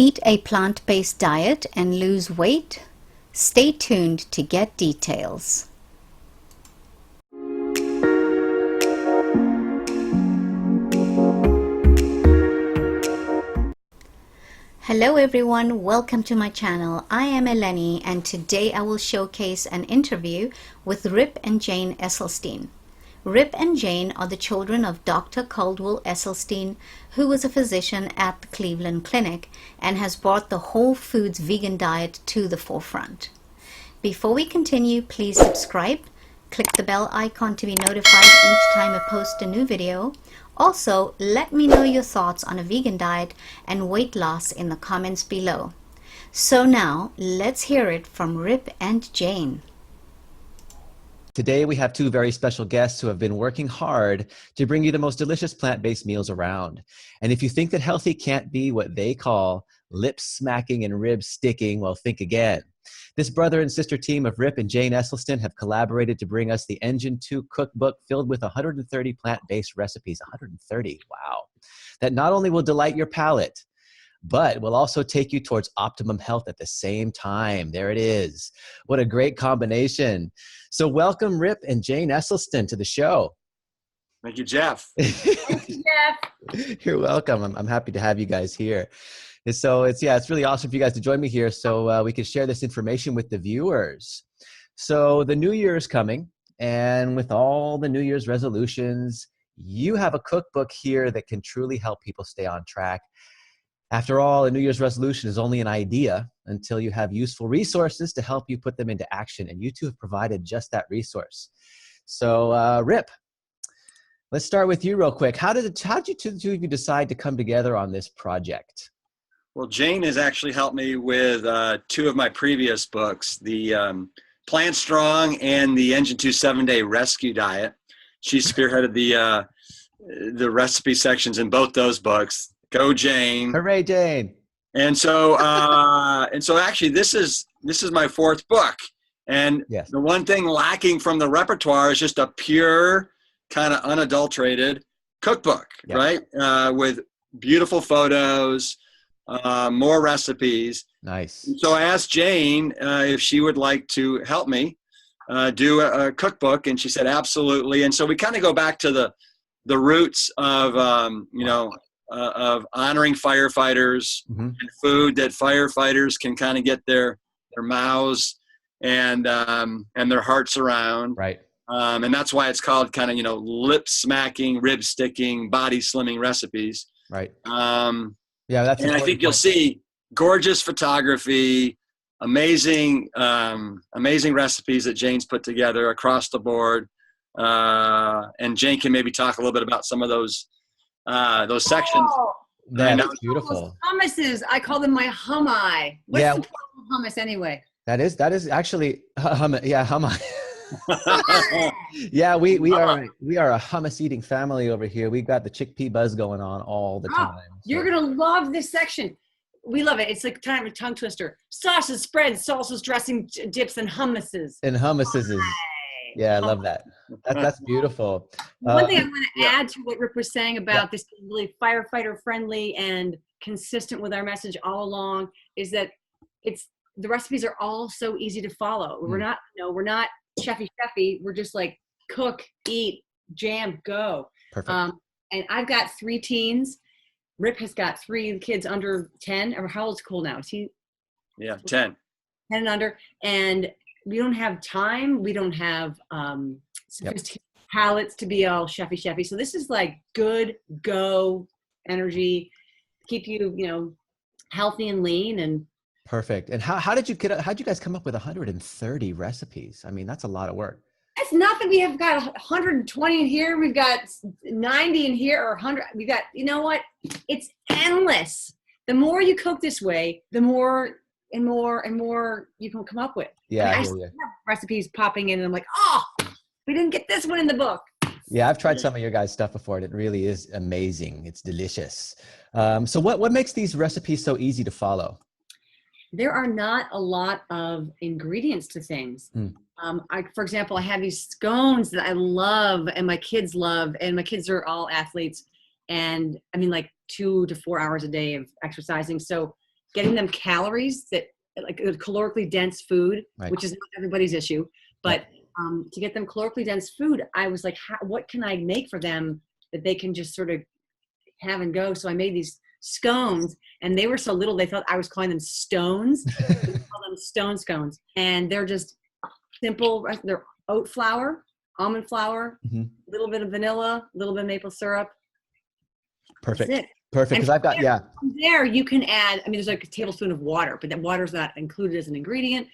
Eat a plant-based diet and lose weight? Stay tuned to get details. Hello everyone, welcome to my channel. I am Eleni and today I will showcase an interview with Rip and Jane Esselstyn. Rip and Jane are the children of Dr. Caldwell Esselstyn, who was a physician at the Cleveland Clinic and has brought the whole foods vegan diet to the forefront. Before we continue, please subscribe, click the bell icon to be notified each time I post a new video. Also, let me know your thoughts on a vegan diet and weight loss in the comments below. So now, let's hear it from Rip and Jane. Today we have two very special guests who have been working hard to bring you the most delicious plant-based meals around. And if you think that healthy can't be what they call lip smacking and rib sticking, well, think again. This brother and sister team of Rip and Jane Esselstyn have collaborated to bring us the Engine 2 cookbook filled with 130 plant-based recipes. 130, wow. That not only will delight your palate, but will also take you towards optimum health at the same time. There it is. What a great combination. So welcome Rip and Jane Esselstyn to the show. Thank you, Jeff. Thank you, Jeff. You're welcome. I'm happy to have you guys here. And so it's really awesome for you guys to join me here so we can share this information with the viewers. So the new year is coming, and with all the New Year's resolutions, you have a cookbook here that can truly help people stay on track. After all, a New Year's resolution is only an idea until you have useful resources to help you put them into action, and you two have provided just that resource. So Rip, let's start with you real quick. How did you two of you decide to come together on this project? Well, Jane has actually helped me with two of my previous books, the Plant Strong and the Engine 2 7-Day Rescue Diet. She spearheaded the recipe sections in both those books. Go Jane! Hooray, Jane! And so actually, this is my fourth book, and yes. The one thing lacking from the repertoire is just a pure, kind of unadulterated cookbook, yeah. Right? With beautiful photos, more recipes. Nice. And so I asked Jane if she would like to help me do a cookbook, and she said absolutely. And so we kind of go back to the roots of of honoring firefighters and food that firefighters can kind of get their mouths and their hearts around. Right. And that's why it's called kind of, lip smacking, rib sticking, body slimming recipes. Right. Yeah, that's. And I think you'll see gorgeous photography, amazing recipes that Jane's put together across the board. And Jane can maybe talk a little bit about some of those sections. Oh, that's beautiful. Hummuses, I call them my hummi. What's the point of hummus anyway? That is actually hummus. Yeah, hummus. Yeah, we are a hummus eating family over here. We got the chickpea buzz going on all the time. So. You're gonna love this section. We love it. It's like kind of a tongue twister. Sauces, spreads, salsas, dressing, dips, and hummuses. And hummuses is. Yeah, I love that. That's beautiful. One thing I want to add to what Rick was saying about this being really firefighter friendly and consistent with our message all along is that the recipes are all so easy to follow. We're not chefy. We're just like cook, eat, jam, go. Perfect. And I've got 3 teens. Rip has got 3 kids under 10. Or how old's Cole now? Is he? Yeah, 10. 10 and under. And we don't have time. We don't have sophisticated palates to be all chefy. So this is like good go energy, keep you, healthy and lean and. Perfect. And how'd you guys come up with 130 recipes? I mean, that's a lot of work. It's nothing. We have got 120 in here. We've got 90 in here or 100. We got, you know what? It's endless. The more you cook this way, the more and more you can come up with. Yeah, I still have recipes popping in, and I'm like, oh, we didn't get this one in the book. Yeah, I've tried some of your guys' stuff before, and it really is amazing. It's delicious. So what makes these recipes so easy to follow? There are not a lot of ingredients to things. For example, I have these scones that I love and my kids love, and my kids are all athletes. And I mean, like 2 to 4 hours a day of exercising. So getting them calories that like calorically dense food, Right. which is not everybody's issue, but to get them calorically dense food, I was like, what can I make for them that they can just sort of have and go? So I made these scones, and they were so little they thought I was calling them stones. We call them stone scones, and they're just simple. They're oat flour, almond flour, a little bit of vanilla, a little bit of maple syrup. Perfect. That's it. Perfect. Because I've got, From there, you can add, I mean, there's like a tablespoon of water, but that water's not included as an ingredient.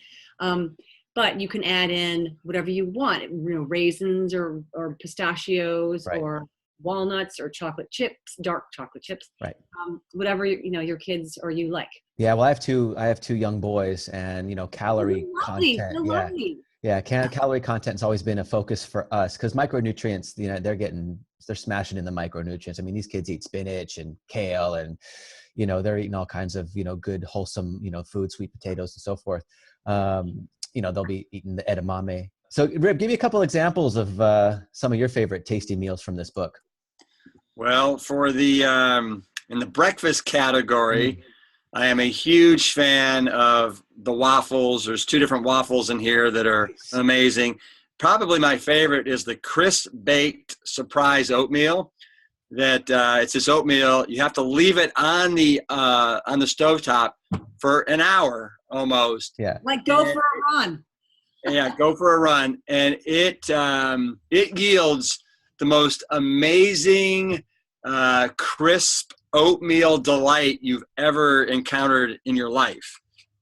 But you can add in whatever you want, raisins or pistachios, Right. or walnuts or chocolate chips, dark chocolate chips, right. Whatever your kids or you like. Yeah. Well, I have two young boys, and calorie content. Calorie content's always been a focus for us, because micronutrients, they're smashing in the micronutrients. I mean, these kids eat spinach and kale, and they're eating all kinds of good wholesome food, sweet potatoes and so forth. They'll be eating the edamame. So Rip, give me a couple examples of some of your favorite tasty meals from this book. Well, for the in the breakfast category, I am a huge fan of the waffles. There's 2 different waffles in here that are amazing. Probably my favorite is the crisp baked surprise oatmeal. That it's this oatmeal, you have to leave it on the stovetop for an hour almost. Yeah. Like go for a run. Yeah, go for a run, and it yields the most amazing crisp oatmeal delight you've ever encountered in your life.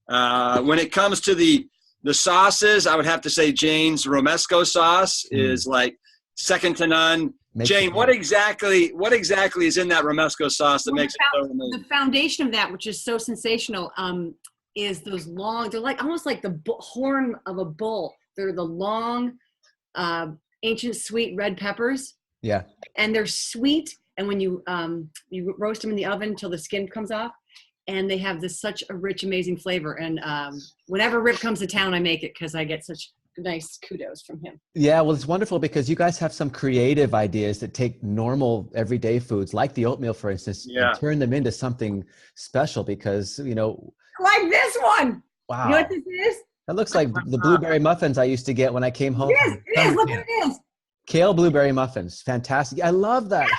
When it comes to the sauces, I would have to say Jane's Romesco sauce is like second to none. Jane, what exactly is in that Romesco sauce that makes it so amazing? The foundation of that, which is so sensational, is those long, they're like almost like the horn of a bull. They're the long, ancient sweet red peppers. Yeah. And they're sweet. And when you roast them in the oven until the skin comes off, and they have such a rich, amazing flavor. And whenever Rip comes to town, I make it because I get such nice kudos from him. Yeah, well, it's wonderful because you guys have some creative ideas that take normal everyday foods like the oatmeal, for instance, and turn them into something special because, like this one. Wow. You know what this is? That looks like the blueberry muffins I used to get when I came home. It is. Look what it is. Kale blueberry muffins. Fantastic. I love that.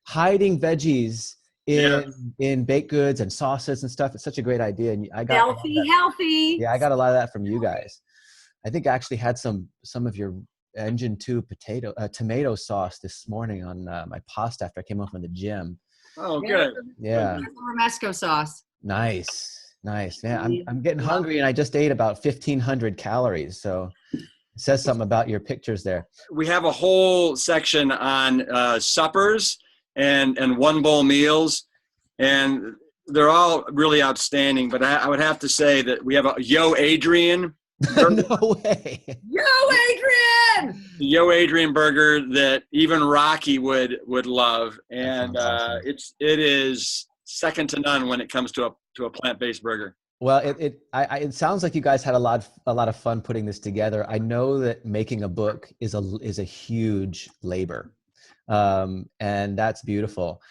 Hiding veggies in baked goods and sauces and stuff. It's such a great idea. And I got healthy. Yeah, I got a lot of that from you guys. I think I actually had some of your Engine 2 tomato sauce this morning on my pasta after I came home from the gym. Oh, good. Yeah. Romesco sauce. Nice. Yeah, I'm getting hungry, and I just ate about 1,500 calories. So it says something about your pictures there. We have a whole section on suppers and one bowl meals, and they're all really outstanding. But I would have to say that we have a Yo Adrian. No way. Yo Adrian burger that even Rocky would love, and awesome. it is second to none when it comes to a plant-based burger. Well, it sounds like you guys had a lot of fun putting this together. I know that making a book is a huge labor, and that's beautiful.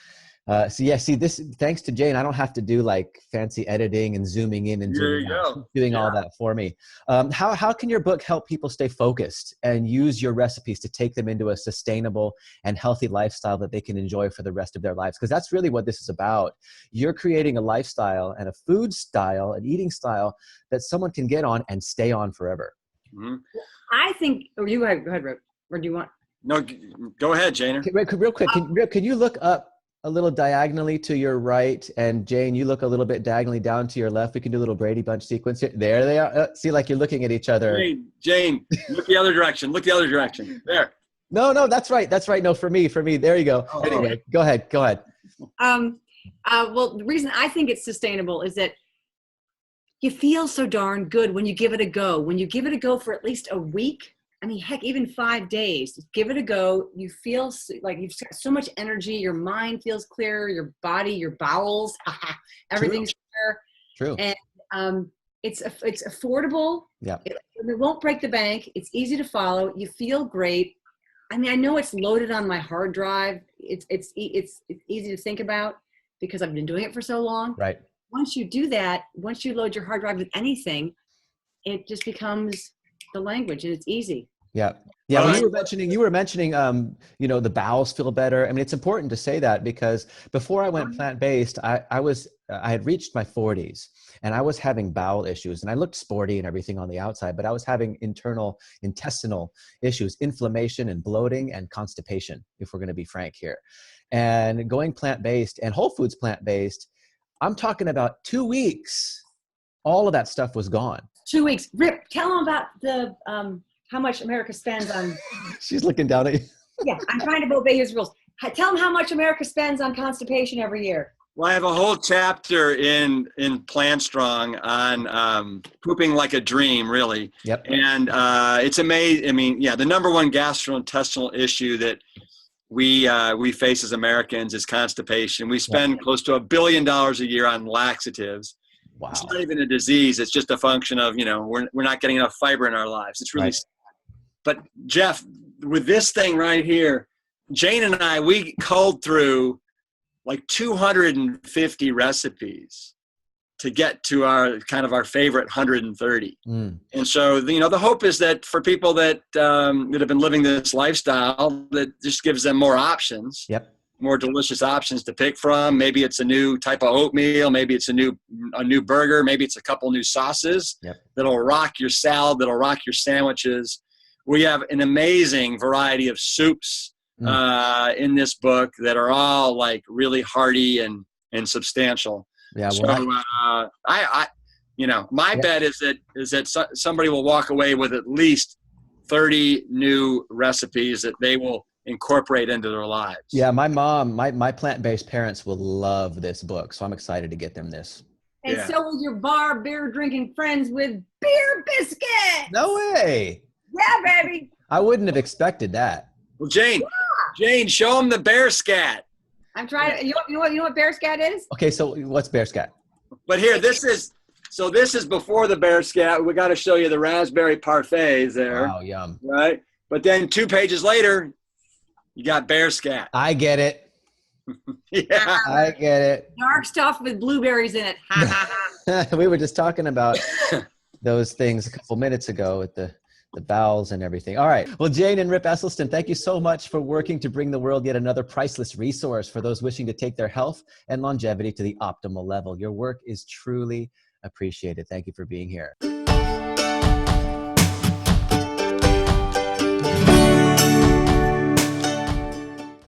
Thanks to Jane, I don't have to do like fancy editing and zooming in and zooming out. She's doing all that for me. How can your book help people stay focused and use your recipes to take them into a sustainable and healthy lifestyle that they can enjoy for the rest of their lives? Because that's really what this is about. You're creating a lifestyle and a food style, an eating style that someone can get on and stay on forever. Mm-hmm. I think, or you go ahead, Rip, or do you want? No, go ahead, Jane. Real quick, can you look up a little diagonally to your right, and Jane, you look a little bit diagonally down to your left. We can do a little Brady Bunch sequence here. There they are. See, like you're looking at each other. Jane, look the other direction. Look the other direction. There. No, that's right. That's right. No, for me. There you go. Oh, anyway, go ahead. Well, the reason I think it's sustainable is that you feel so darn good when you give it a go. When you give it a go for at least a week, I mean, heck, even 5 days, give it a go. You feel like you've got so much energy. Your mind feels clearer, your body, your bowels, everything's clear. True. And it's affordable. Yeah. It won't break the bank. It's easy to follow. You feel great. I mean, I know it's loaded on my hard drive. It's easy to think about because I've been doing it for so long. Right. once you do that, once you load your hard drive with anything, it just becomes the language, and it's easy. Yeah. Yeah. When you were mentioning, you know, the bowels feel better. I mean, it's important to say that because before I went plant-based, I had reached my 40s and I was having bowel issues, and I looked sporty and everything on the outside, but I was having internal intestinal issues, inflammation and bloating and constipation, if we're going to be frank here. And going plant-based and whole foods plant-based, I'm talking about 2 weeks, all of that stuff was gone. 2 weeks. Rip, tell them about the, how much America spends on. She's looking down at you. Yeah, I'm trying to obey his rules. Tell them how much America spends on constipation every year. Well, I have a whole chapter in Plant Strong on pooping like a dream, really. Yep. And it's amazing. I mean, yeah, the number one gastrointestinal issue that we face as Americans is constipation. We spend close to $1 billion a year on laxatives. Wow. It's not even a disease. It's just a function of, you know, we're not getting enough fiber in our lives. It's really, But Jeff, with this thing right here, Jane and I, we culled through like 250 recipes to get to our kind of our favorite 130. And so, you know, the hope is that for people that that have been living this lifestyle, that just gives them more options. Yep. More delicious options to pick from. Maybe it's a new type of oatmeal. Maybe it's a new burger. Maybe it's a couple new sauces that'll rock your salad, that'll rock your sandwiches. We have an amazing variety of soups in this book that are all like really hearty and substantial. Yeah. Well, so I you know, my bet is that somebody will walk away with at least 30 new recipes that they will incorporate into their lives. Yeah, my mom, my plant-based parents will love this book, so I'm excited to get them this. And so will your beer drinking friends with beer biscuits. No way. Yeah, baby. I wouldn't have expected that. Well, Jane, show them the bear scat. I'm trying to. You know what bear scat is? Okay, so what's bear scat? But here, this is before the bear scat. We got to show you the raspberry parfaits there. Wow, yum. Right, but then 2 pages later, you got bear scat. I get it. Yeah, I get it. Dark stuff with blueberries in it. We were just talking about those things a couple minutes ago with the bowels and everything. All right. Well, Jane and Rip Esselstyn, thank you so much for working to bring the world yet another priceless resource for those wishing to take their health and longevity to the optimal level. Your work is truly appreciated. Thank you for being here.